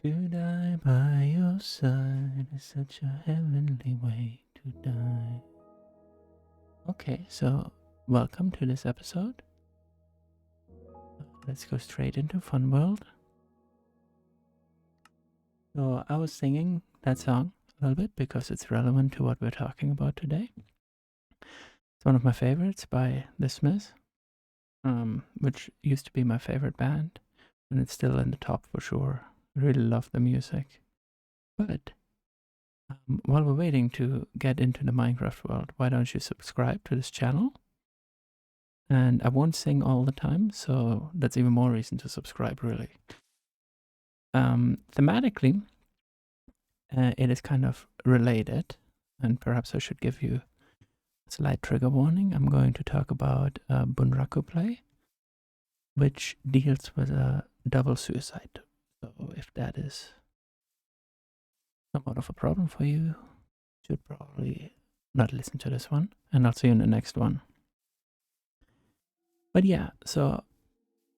To die by your side is such a heavenly way to die. Okay, so welcome to this episode. Let's go straight into Funworld. So I was singing that song a little bit because it's relevant to what we're talking about today. It's one of my favorites by The Smiths, which used to be my favorite band, and it's still in the top for sure. I really love the music. But while we're waiting to get into the Minecraft world, why don't you subscribe to this channel? And I won't sing all the time, so that's even more reason to subscribe, really. Thematically, it is kind of related, and perhaps I should give you a slight trigger warning. I'm going to talk about Bunraku play, which deals with a double suicide. So if that is somewhat of a problem for you, you should probably not listen to this one, and I'll see you in the next one. But yeah, so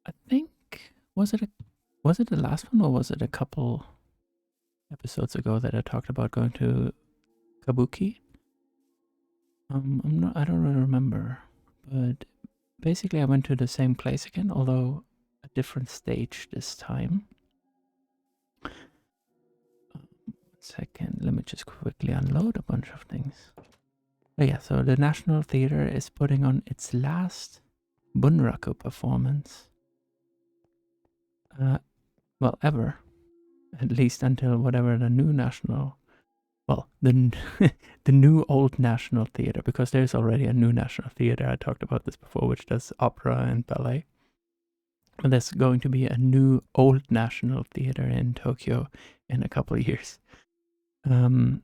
I think was it the last one, or was it a couple episodes ago that I talked about going to Kabuki? I don't really remember, but basically I went to the same place again, although a different stage this time. 1 second, let me just quickly unload a bunch of things. But yeah, so the National Theatre is putting on its last Bunraku performance. Well, ever. At least until whatever the new national, well, the the new old National Theatre, because there's already a new National Theatre. I talked about this before, which does opera and ballet. And there's going to be a new old National Theatre in Tokyo in a couple of years. And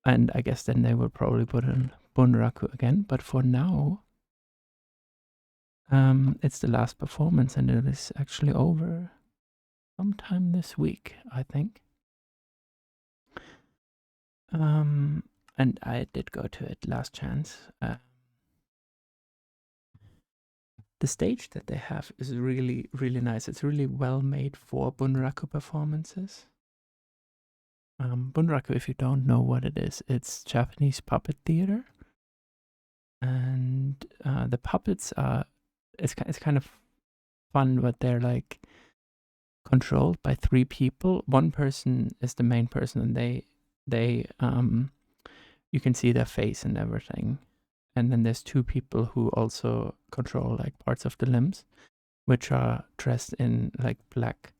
I guess then they will probably put in Bunraku again. But for now, it's the last performance, and it is actually over sometime this week, I think. And I did go to it last chance. The stage that they have is really, really nice. It's really well made for Bunraku performances. Bunraku, if you don't know what it is, it's Japanese puppet theater. And the puppets are, it's kind of fun, but they're like controlled by 3 people. One person is the main person, and they you can see their face and everything. And then there's 2 people who also control like parts of the limbs, which are dressed in like black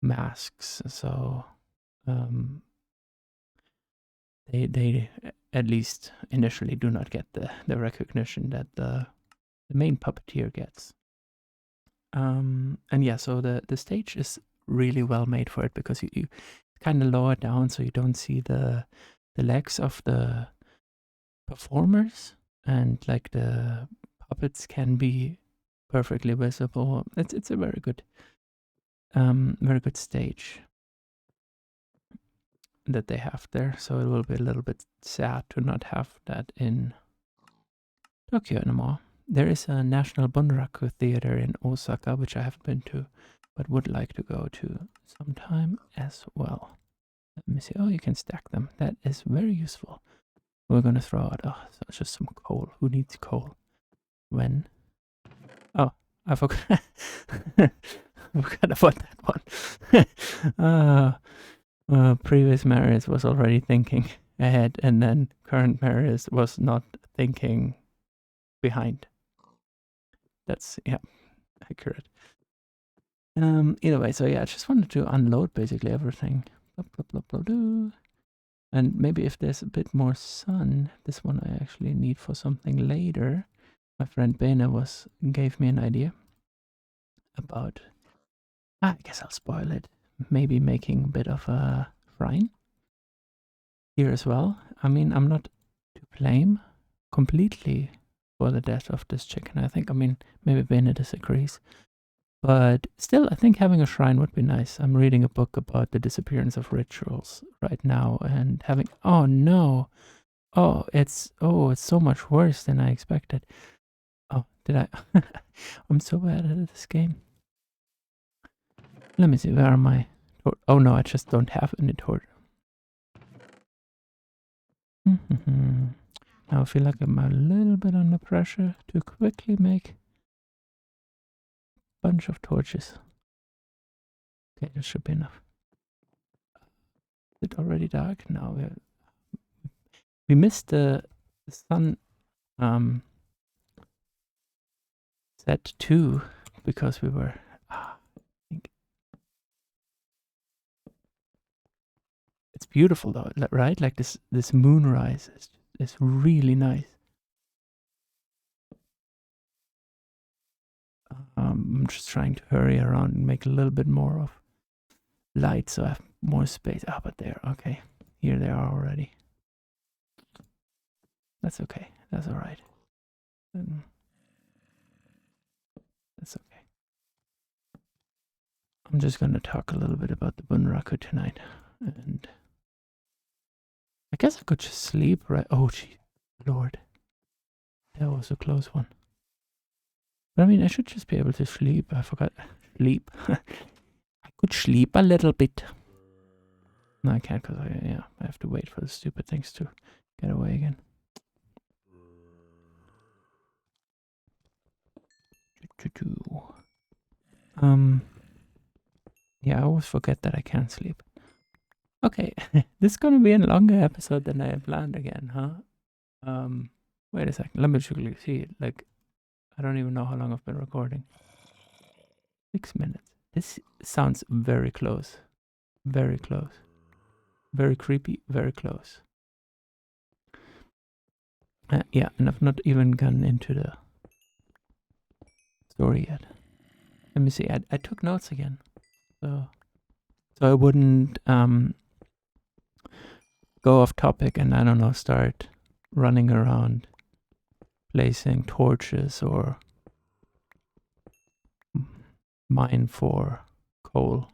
masks. So they at least initially do not get the recognition that the main puppeteer gets. And yeah, so the stage is really well made for it, because you kind of lower down so you don't see the legs of the performers, and like the puppets can be perfectly visible. It's a very good stage that they have there. So it will be a little bit sad to not have that in Tokyo anymore. There is a National Bunraku Theater in Osaka, which I haven't been to, but would like to go to sometime as well. Let me see. Oh, you can stack them. That is very useful. We're gonna throw out, oh, so just some coal. Who needs coal? When? Oh, I forgot. I forgot about that one. Previous Marius was already thinking ahead, and then current Marius was not thinking behind. That's, yeah, accurate. Either way, so yeah, I just wanted to unload basically everything. Blah, blah, blah, blah, blah. And maybe if there's a bit more sun, this one I actually need for something later. My friend Bene gave me an idea about, I guess I'll spoil it, maybe making a bit of a shrine here as well. I mean, I'm not to blame completely for the death of this chicken, I think. I mean, maybe Bene disagrees. But still, I think having a shrine would be nice. I'm reading a book about the disappearance of rituals right now, and having, oh no, it's so much worse than I expected. Oh, did I? I'm so bad at this game. Let me see, where are my Oh no, I just don't have any torch. Now I feel like I'm a little bit under pressure to quickly make a bunch of torches. Okay, that should be enough. Is it already dark? No, we missed the sun set too because we were. I think it's beautiful though, right? Like this moonrise is really nice. I'm just trying to hurry around and make a little bit more of light so I have more space. Ah, but there, okay. Here they are already. That's okay. That's all right. That's okay. I'm just going to talk a little bit about the Bunraku tonight. And I guess I could just sleep, right? Oh, gee, Lord. That was a close one. But I mean, I should just be able to sleep. I forgot. Sleep. I could sleep a little bit. No, I can't because I have to wait for the stupid things to get away again. Yeah, I always forget that I can't sleep. Okay, this is gonna be a longer episode than I had planned again, huh? Wait a second, let me quickly see. Like, I don't even know how long I've been recording. 6 minutes. This sounds very close. Very close. Very creepy, very close. Yeah, and I've not even gone into the story yet. Let me see. I took notes again, so I wouldn't go off topic and I don't know start running around placing torches or mine for coal.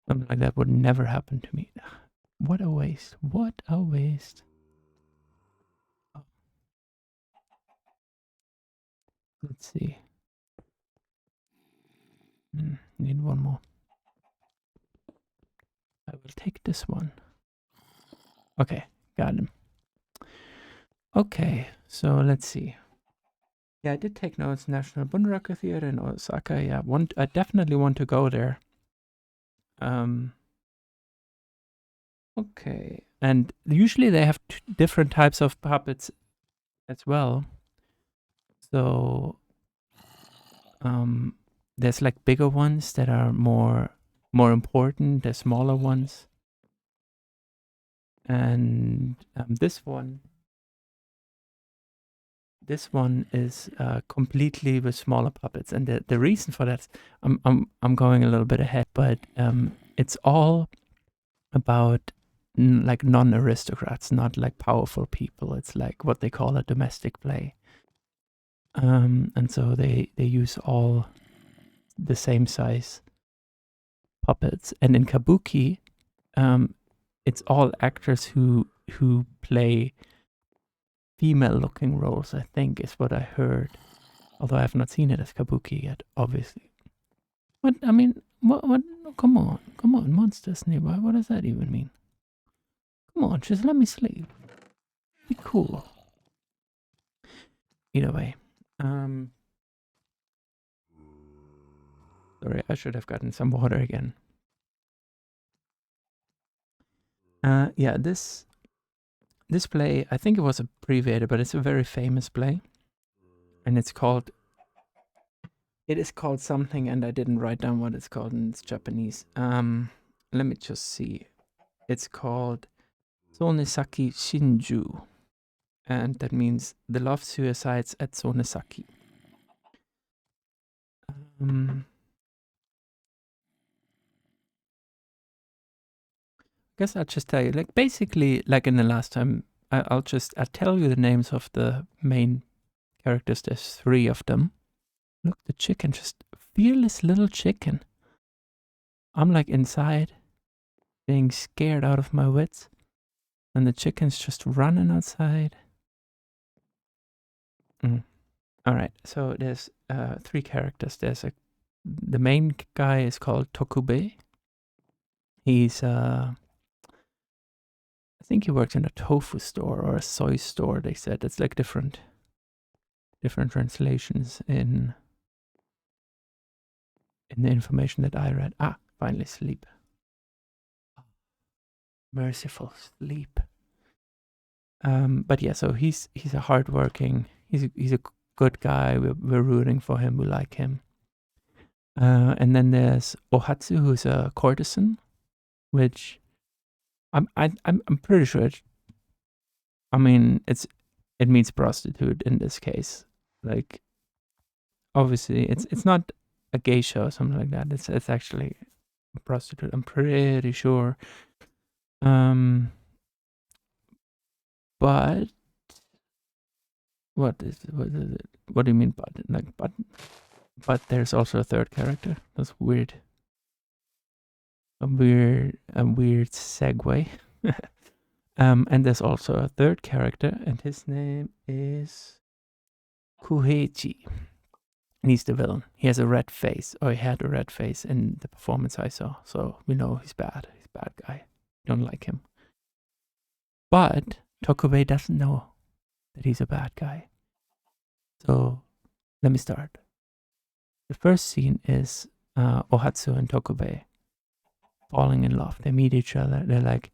Something like that would never happen to me. What a waste! What a waste! Let's see. Need one more. I will take this one. Okay, got him. Okay, so let's see. Yeah, I did take notes. National Bunraku Theater in Osaka. Yeah, I definitely want to go there. Okay, and usually they have different types of puppets as well. So, there's like bigger ones that are more important. There's smaller ones, and this one is completely with smaller puppets, and the reason for that is I'm going a little bit ahead, but it's all about like non-aristocrats, not like powerful people. It's like what they call a domestic play. And so they use all the same size puppets. And in Kabuki, it's all actors who play female-looking roles, I think, is what I heard. Although I have not seen it as Kabuki yet, obviously. What, I mean, what, come on, monsters nearby, what does that even mean? Come on, just let me sleep. Be cool. Either way. Sorry, I should have gotten some water again. Yeah, this play, I think it was abbreviated, but it's a very famous play. And it is called something, and I didn't write down what it's called in Japanese. Let me just see. It's called Sonesaki Shinju. And that means the love suicides at Sonesaki. I guess I'll just tell you, like basically, like in the last time, I'll tell you the names of the main characters. There's 3 of them. Look, the chicken, just fearless little chicken. I'm like inside, being scared out of my wits, and the chicken's just running outside. All right, so there's 3 characters. The main guy is called Tokube. He's I think he works in a tofu store or a soy store. They said it's like different translations in the information that I read. Finally sleep. Merciful sleep. But yeah, so he's a hardworking. He's a good guy. We're rooting for him. We like him. And then there's Ohatsu, who's a courtesan, which I'm pretty sure. It means prostitute in this case. Like, obviously, it's not a geisha or something like that. It's actually a prostitute. I'm pretty sure. But what is it? What do you mean but? Like but there's also a third character. That's weird. A weird segue. And there's also a third character, and his name is Kuheichi. And he's the villain. He has a red face, or he had a red face in the performance I saw. So we know he's bad. He's a bad guy. Don't like him. But Tokubei doesn't know that he's a bad guy. So let me start. The first scene is Ohatsu and Tokubei falling in love. They meet each other. They're like,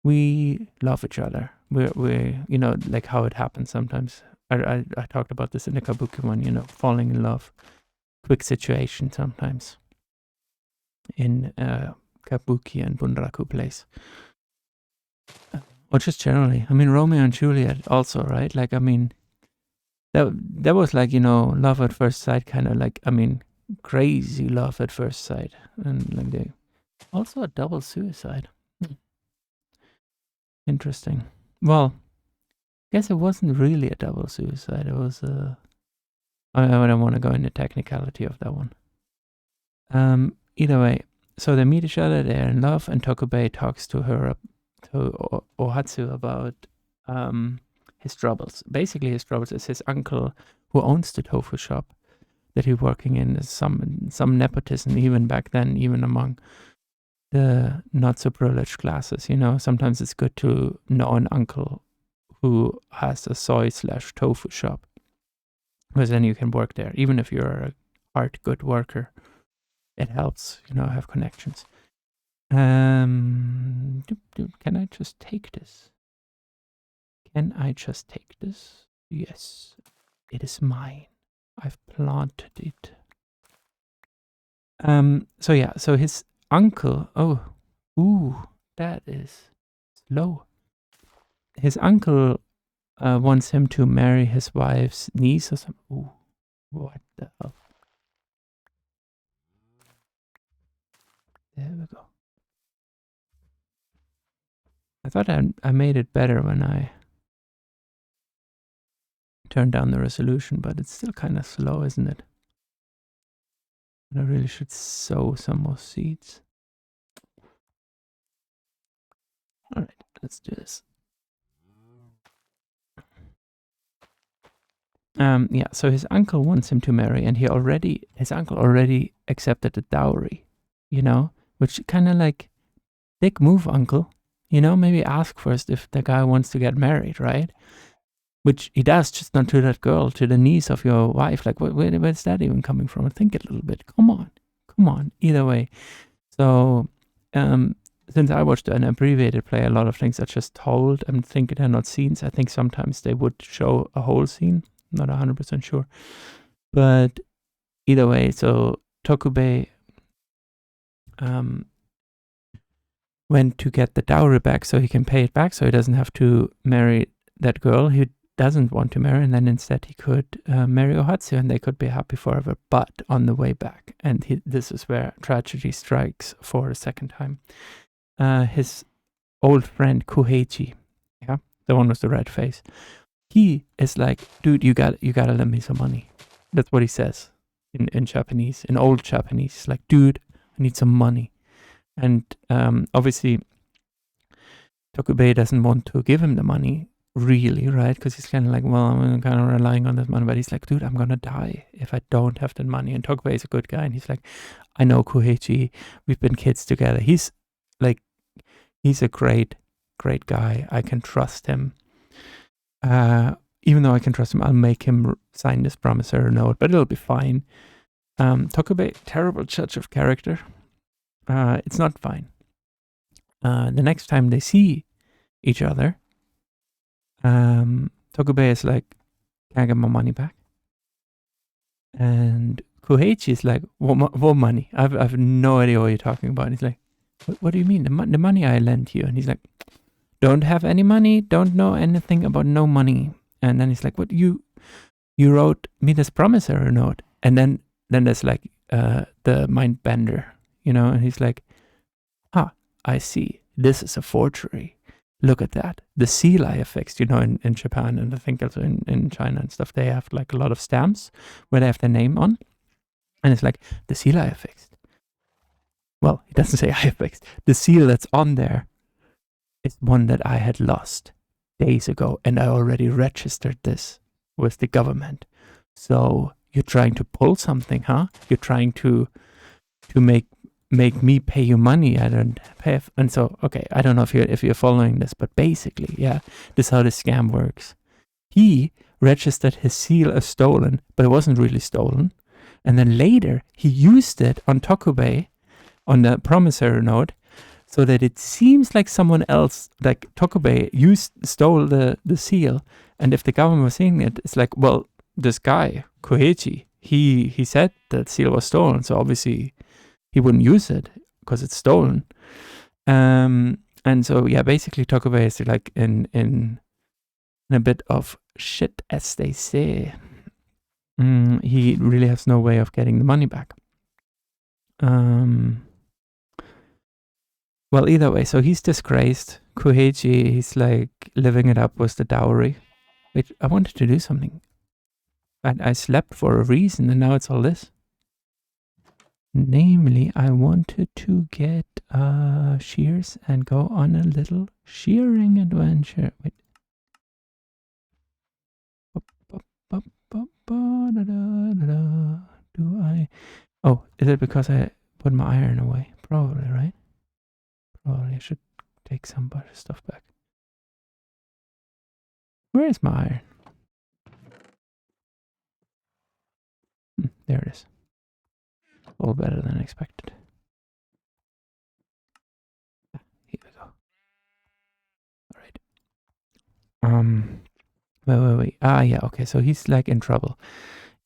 we love each other. We're like how it happens sometimes. I talked about this in the Kabuki one, falling in love. Quick situation sometimes. In Kabuki and Bunraku plays. Or just generally. Romeo and Juliet also, right? Like, that was like, love at first sight, kind of like, crazy love at first sight. And like also a double suicide. Interesting. Well, I guess it wasn't really a double suicide. It was I don't want to go into technicality of that one. Either way, so they meet each other, they're in love, and Tokubei talks to Ohatsu about his troubles. Basically, his troubles is his uncle, who owns the tofu shop that he's working in, is some nepotism, even back then, even among the not so privileged classes. Sometimes it's good to know an uncle who has a soy/tofu shop, because then you can work there, even if you're a hard good worker. It helps, have connections. Can I just take this? Yes, it is mine. I've planted it. So his uncle. That is slow. His uncle wants him to marry his wife's niece or something. What the hell? There we go. I thought I made it better when I turned down the resolution, but it's still kind of slow, isn't it? I really should sow some more seeds. All right, let's do this. So his uncle wants him to marry, and his uncle already accepted the dowry, which kind of like, dick move, uncle. Maybe ask first if the guy wants to get married, right? Which he does, just not to that girl, to the niece of your wife. Like, where's that even coming from? Think it a little bit. Come on. Either way. So, since I watched an abbreviated play, a lot of things are just told. I'm thinking they're not scenes. I think sometimes they would show a whole scene. Not 100% sure. But either way, so Tokubei went to get the dowry back so he can pay it back, so he doesn't have to marry that girl he doesn't want to marry, and then instead he could marry Ohatsu, and they could be happy forever. But on the way back, and this is where tragedy strikes for a second time, his old friend Kuheichi, the one with the red face, he is like, dude, you gotta lend me some money. That's what he says in Japanese, in old Japanese. He's like, dude, I need some money. And obviously, Tokubei doesn't want to give him the money, really, right? Because he's kind of like, well, I'm kind of relying on this money. But he's like, dude, I'm going to die if I don't have that money. And Tokubei is a good guy. And he's like, I know Kuheichi. We've been kids together. He's He's a great guy. I can trust him. Even though I can trust him, I'll make him sign this promissory note, but it'll be fine. Tokubei, terrible judge of character. It's not fine. The next time they see each other, Tokubei is like, can I get my money back? And Koichi is like, what money? I've no idea what you're talking about. And he's like, what do you mean? The money I lent you. And he's like, don't have any money, don't know anything about no money. And then he's like, what, you wrote me this promissory note? And then there's like the mind bender, and he's like, I see, this is a forgery. Look at that. The seal I affixed, in Japan, and I think also in China and stuff, they have like a lot of stamps where they have their name on. And it's like, the seal I affixed. Well, it doesn't say I affixed. The seal that's on there is one that I had lost days ago, and I already registered this with the government. So you're trying to pull something, huh? You're trying to make me pay you money I don't pay. And so, okay, I don't know if you're following this, but basically, yeah, this is how the scam works. He registered his seal as stolen, but it wasn't really stolen. And then later, he used it on Tokubei, on the promissory note, so that it seems like someone else, like Tokubei, stole the seal. And if the government was seeing it, it's like, well, this guy, Koichi, he said that seal was stolen, so obviously he wouldn't use it because it's stolen. And so, yeah, basically Tokubei is like in a bit of shit, as they say. He really has no way of getting the money back. Well, either way, so he's disgraced. Koichi, he's like living it up with the dowry. Wait, I wanted to do something. I slept for a reason, and now it's all this. Namely, I wanted to get shears and go on a little shearing adventure. Wait. Do I? Oh, is it because I put my iron away? Probably, right? Probably I should take some stuff back. Where is my iron? There it is. All better than expected. Here we go. All right. Wait. Yeah, okay, so he's like in trouble.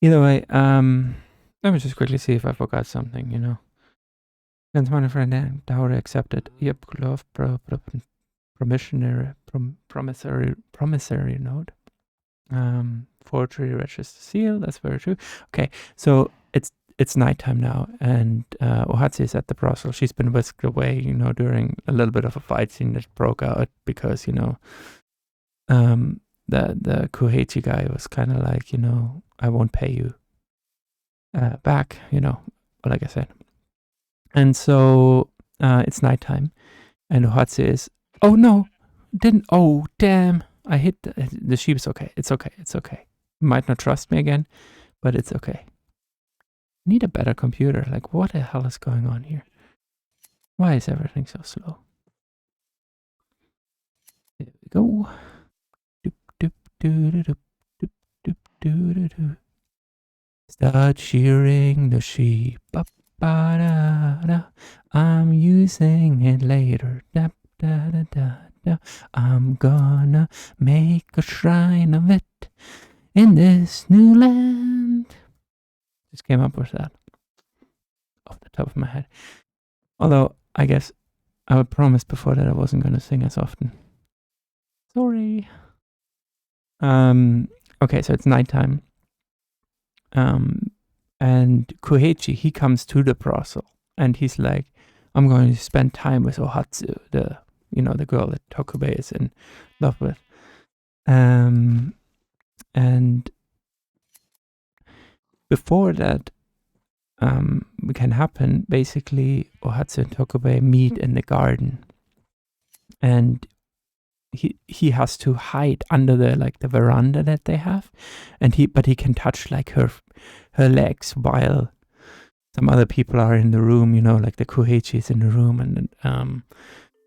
Either way, let me just quickly see if I forgot something, Lends money for a dowry accepted. Yep, glove, promissory note. Forgery register seal, that's very true. Okay, so it's nighttime now, and Ohatsu is at the brothel. She's been whisked away, during a little bit of a fight scene that broke out because, the Koichi guy was kind of like, I won't pay you back, like I said. And so it's nighttime, and Ohatsu is, oh no, oh damn, I hit the sheep. Is okay. It's okay. Might not trust me again, but it's okay. Need a better computer. Like, what the hell is going on here? Why is everything so slow? There we go. Start shearing the sheep. I'm using it later. I'm gonna make a shrine of it in this new land. Just came up with that off the top of my head. Although, I guess I would promise before that I wasn't going to sing as often. Sorry. Okay, so it's nighttime. And Koichi, he comes to the brothel, and he's like, I'm going to spend time with Ohatsu, the girl that Tokubei is in love with. And before that can happen, basically Ohatsu and Tokubei meet in the garden, and he has to hide under the veranda that they have, but he can touch like her legs while some other people are in the room, like the Koichi is in the room, and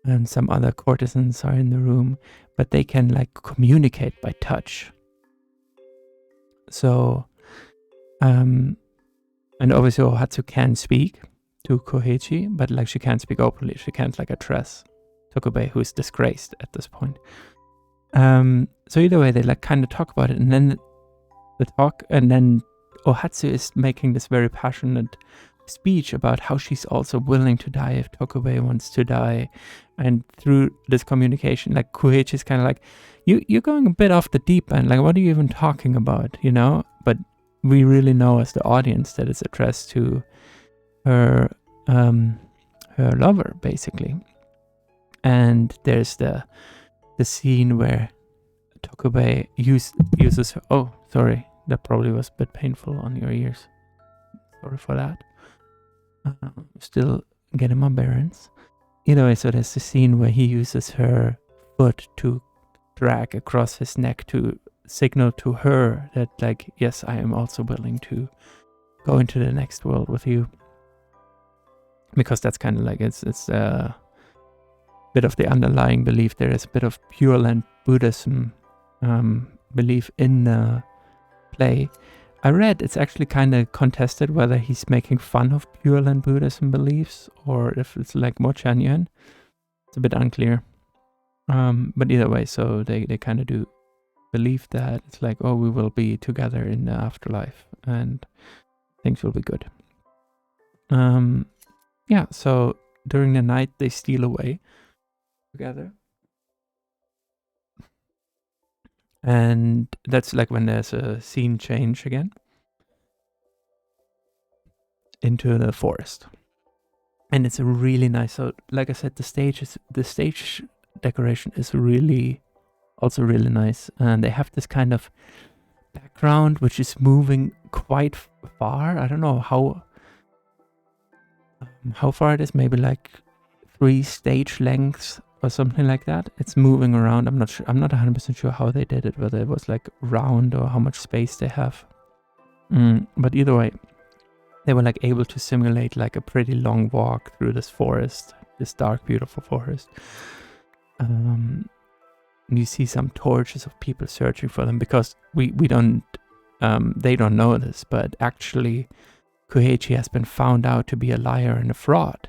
and some other courtesans are in the room, but they can like communicate by touch. So, and obviously Ohatsu can speak to Koichi, but like she can't speak openly. She can't like address Tokubei, who is disgraced at this point. So either way, they like kind of talk about it, and then the talk, and then Ohatsu is making this very passionate speech about how she's also willing to die if Tokubei wants to die. And through this communication, like Koichi is kind of like, you're going a bit off the deep end. Like, what are you even talking about? You know? But we really know as the audience that it's addressed to her lover, basically. And there's the scene where Tokubei uses her. Oh, sorry, that probably was a bit painful on your ears. Sorry for that. Still getting my bearings. Either way, so there's the scene where he uses her foot to drag across his neck to signal to her that, like, yes, I am also willing to go into the next world with you. Because that's kind of like, it's a bit of the underlying belief. There is a bit of Pure Land Buddhism belief in the play. I read it's actually kind of contested whether he's making fun of Pure Land Buddhism beliefs or if it's like more genuine. It's a bit unclear. But either way, so they kind of do believe that it's like, oh, we will be together in the afterlife and things will be good. Yeah, so during the night they steal away together. And that's like when there's a scene change again into the forest. And it's a really nice, so like I said, the stage decoration is really nice. And they have this kind of background which is moving quite far. I don't know how far it is, maybe like 3 stage lengths or something like that. It's moving around. I'm not sure. I'm not 100% sure how they did it, whether it was like round or how much space they have. But either way, they were like able to simulate like a pretty long walk through this forest, this dark, beautiful forest. You see some torches of people searching for them because we don't, they don't know this, but actually Koichi has been found out to be a liar and a fraud.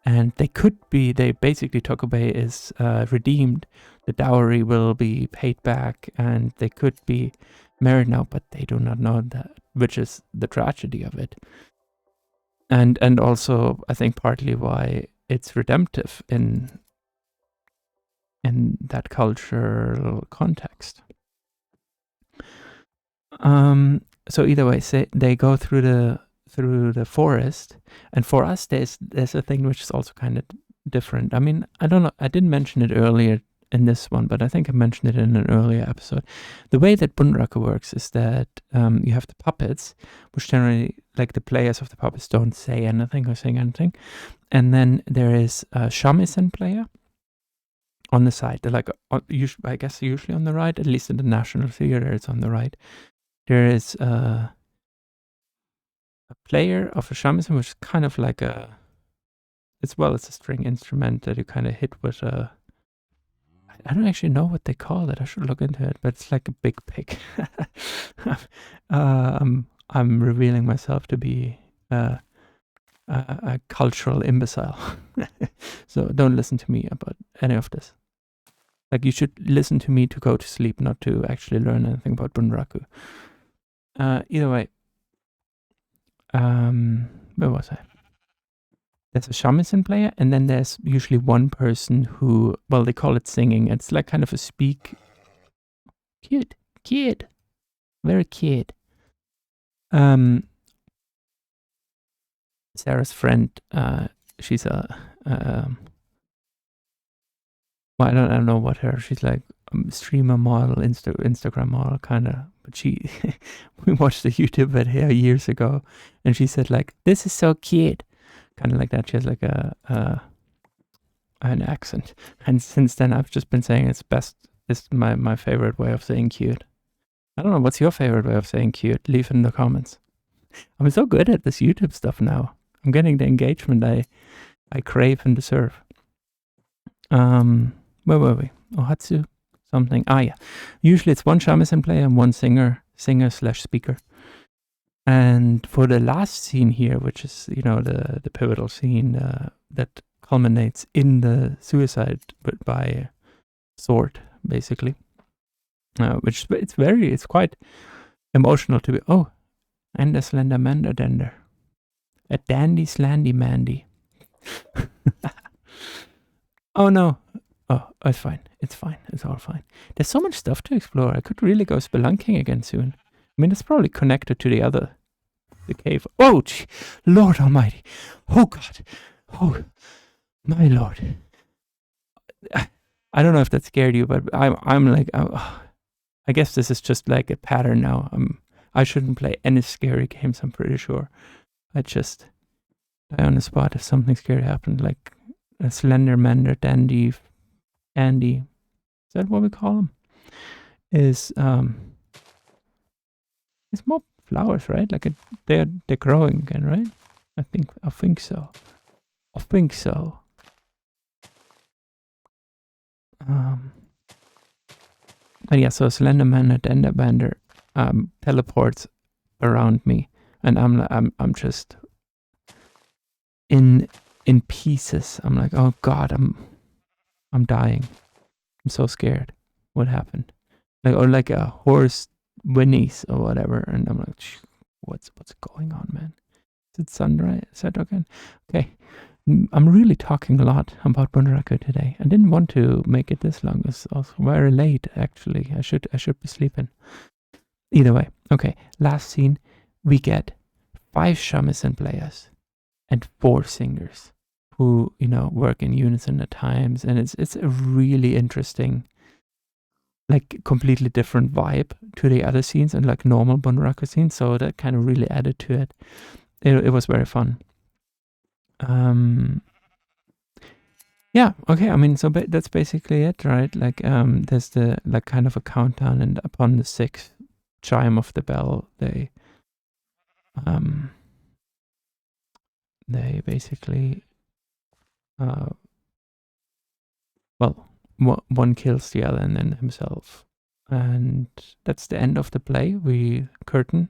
And they basically, Tokubei is redeemed. The dowry will be paid back and they could be married now, but they do not know that, which is the tragedy of it. And also, I think partly why it's redemptive in that cultural context. So either way, they go through the forest, and for us there's a thing which is also kind of different. I mean, I don't know, I didn't mention it earlier in this one, but I think I mentioned it in an earlier episode. The way that Bunraku works is that you have the puppets, which generally, like, the players of the puppets don't say anything or sing anything, and then there is a shamisen player on the side. They're like, I guess usually on the right, at least in the National Theatre it's on the right. There is a player of a shamisen, which is kind of like it's a string instrument that you kind of hit with a, I don't actually know what they call it. I should look into it, but it's like a big pick. I'm revealing myself to be a cultural imbecile. So don't listen to me about any of this. Like, you should listen to me to go to sleep, not to actually learn anything about Bunraku. Either way, where was I? There's a shamisen player, and then there's usually one person who, well, they call it singing. It's like kind of a speak. Kid. Very kid. Sarah's friend, she's a, well, I don't know what she's like, streamer model, Instagram model, kind of. But she, we watched a YouTube video years ago, and she said like, "This is so cute," kind of like that. She has like an accent, and since then I've just been saying it's my favorite way of saying cute. I don't know, what's your favorite way of saying cute? Leave it in the comments. I'm so good at this YouTube stuff now. I'm getting the engagement I crave and deserve. Where were we? Ohatsu something. Ah, yeah. Usually it's one shamisen player and one singer/speaker. And for the last scene here, which is the pivotal scene that culminates in the suicide, but by sword, basically. Which it's quite emotional to be. Oh, and a slender mander dender, a dandy slandy mandy. Oh no. Oh, it's fine. It's fine. It's all fine. There's so much stuff to explore. I could really go spelunking again soon. I mean, it's probably connected to the cave. Oh, Lord Almighty. Oh God. Oh, my Lord. I don't know if that scared you, but I'm like, I guess this is just like a pattern now. I shouldn't play any scary games. I'm pretty sure. I just die on the spot if something scary happened, like a slender mander dandy Andy. Is that what we call him? Is it's more flowers, right? Like they're growing again, right? I think so. I think so. But yeah, so Slenderman and Enderbander teleports around me, and I'm just in pieces. I'm like, oh God, I'm dying. I'm so scared. What happened? Like a horse whinnies or whatever, and I'm like, what's going on, man? Is it sunrise? Is that okay? Okay. I'm really talking a lot about Bunraku today. I didn't want to make it this long. It's also very late, actually. I should be sleeping. Either way, okay. Last scene, we get 5 shamisen players and 4 singers who work in unison at times, and it's a really interesting, like completely different vibe to the other scenes and like normal Bunraku scenes. So that kind of really added to it. It was very fun. Yeah, okay. I mean, so that's basically it, right? Like, there's the like kind of a countdown, and upon the 6th chime of the bell, they basically, well, one kills the other and then himself, and that's the end of the play. We curtain,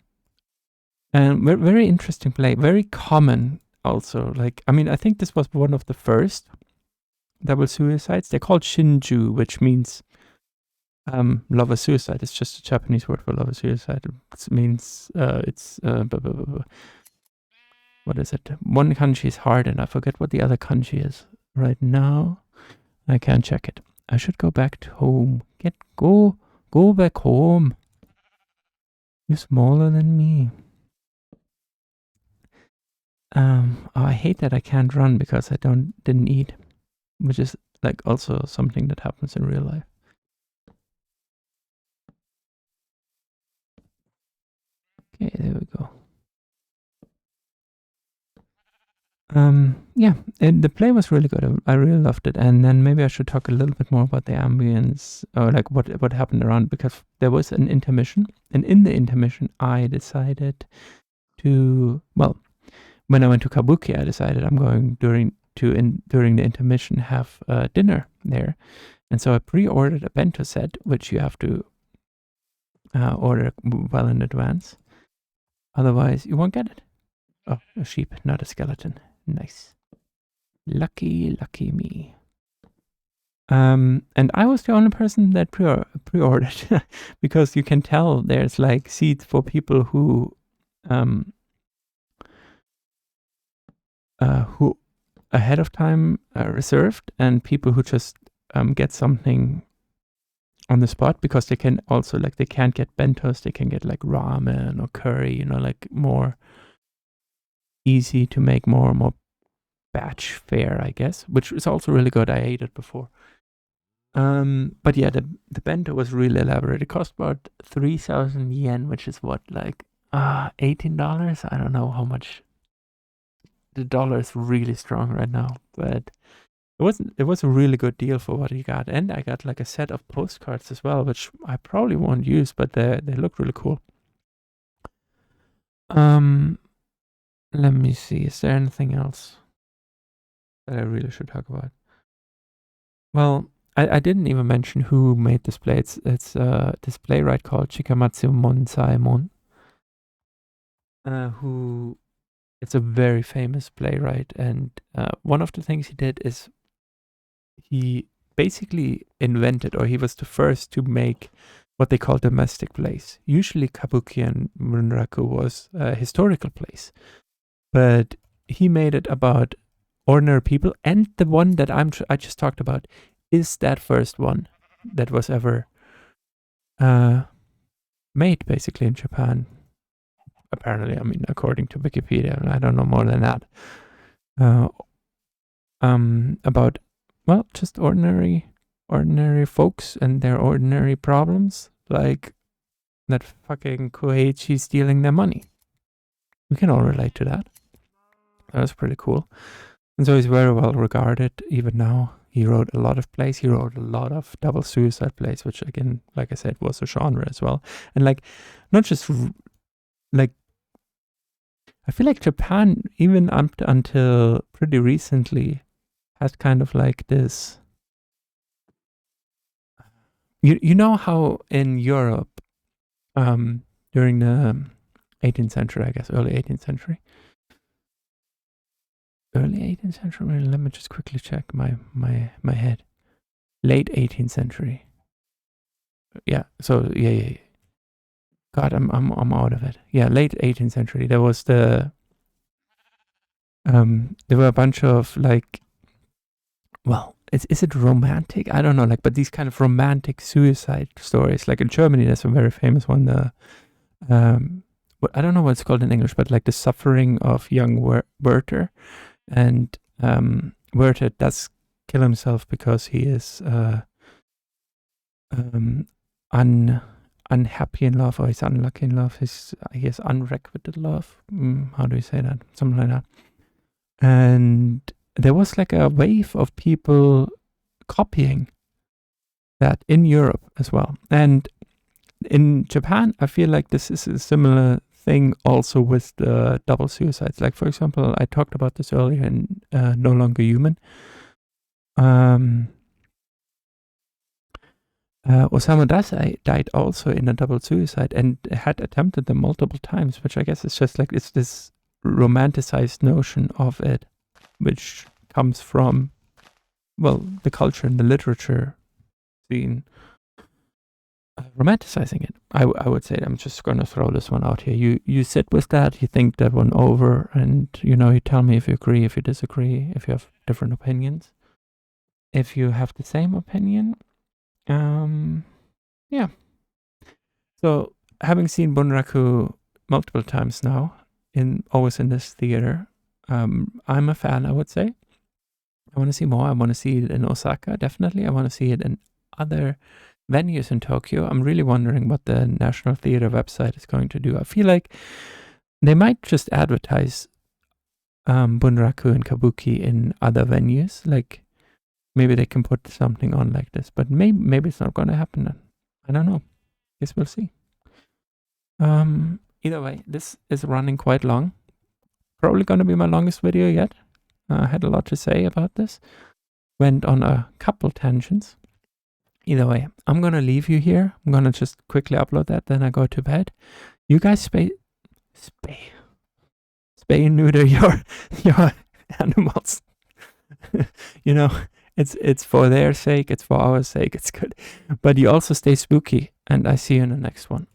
and very interesting play, very common also. Like, I mean, I think this was one of the first double suicides. They're called shinju, which means lover suicide. It's just a Japanese word for lover suicide. It means what is it? One kanji is hard, and I forget what the other kanji is right now. I can't check it. I should go back to home. Go back home. You're smaller than me. I hate that I can't run because I didn't eat, which is like also something that happens in real life. Okay, there we go. Yeah, the play was really good. I really loved it. And then maybe I should talk a little bit more about the ambience, or like what happened around, because there was an intermission, and in the intermission, I decided to, well, when I went to Kabuki, I decided I'm going during the intermission have dinner there, and so I pre-ordered a bento set, which you have to order well in advance, otherwise you won't get it. Oh, a sheep, not a skeleton. Nice. Lucky me. And I was the only person that pre-ordered because you can tell there's like seats for people who ahead of time reserved, and people who just get something on the spot, because they can also, like, they can't get bentos, they can get like ramen or curry, like more easy to make, more batch fare, I guess, which is also really good. I ate it before. But yeah, the bento was really elaborate. It cost about 3,000 yen, which is what, like $18? I don't know how much. The dollar is really strong right now, but it was a really good deal for what you got. And I got like a set of postcards as well, which I probably won't use, but they look really cool. Let me see. Is there anything else that I really should talk about? Well, I didn't even mention who made this play. It's this playwright called Chikamatsu Monsaemon, who it's a very famous playwright. And one of the things he did is he basically invented, or he was the first to make what they call domestic plays. Usually, kabuki and bunraku was a historical plays, but he made it about ordinary people. And the one that I just talked about is that first one that was ever made, basically, in Japan. Apparently, I mean, according to Wikipedia, I don't know more than that. About, well, just ordinary folks and their ordinary problems, like that fucking Koichi stealing their money. We can all relate to that. That was pretty cool. And so he's very well regarded even now. He wrote a lot of plays. He wrote a lot of double suicide plays, which again, like I said, was a genre as well. And like, not just like, I feel like Japan, even up until pretty recently, had kind of like this. You know how in Europe, during the 18th century, I guess, early 18th century. Early 18th century? Let me just quickly check my head. Late 18th century. Yeah, so yeah. God, I'm out of it. Yeah, late 18th century. There was there were a bunch of like, well, is it romantic? I don't know, like, but these kind of romantic suicide stories. Like in Germany, there's a very famous one. I don't know what it's called in English, but like the suffering of young Werther, and Werther does kill himself because he is unhappy in love, or he's unlucky in love. He has unrequited love. How do you say that? Something like that. And there was like a wave of people copying that in Europe as well. And in Japan, I feel like this is a similar thing also with the double suicides. Like, for example, I talked about this earlier in No Longer Human. Osamu Dazai died also in a double suicide and had attempted them multiple times, which I guess is just like, it's this romanticized notion of it, which comes from, well, the culture and the literature scene, romanticizing it. I would say, I'm just going to throw this one out here. You sit with that, you think that one over, and you tell me if you agree, if you disagree, if you have different opinions. If you have the same opinion, yeah. So having seen Bunraku multiple times now, always in this theater, I'm a fan, I would say. I want to see more. I want to see it in Osaka, definitely. I want to see it in other venues in Tokyo. I'm really wondering what the National Theater website is going to do. I feel like they might just advertise Bunraku and Kabuki in other venues. Like, maybe they can put something on like this, but maybe it's not going to happen then. I don't know. Guess we'll see. Either way, this is running quite long. Probably going to be my longest video yet. I had a lot to say about this. Went on a couple tangents. Either way, I'm going to leave you here. I'm going to just quickly upload that, then I go to bed. You guys spay and neuter your animals. It's for their sake, it's for our sake, it's good. But you also stay spooky, and I see you in the next one.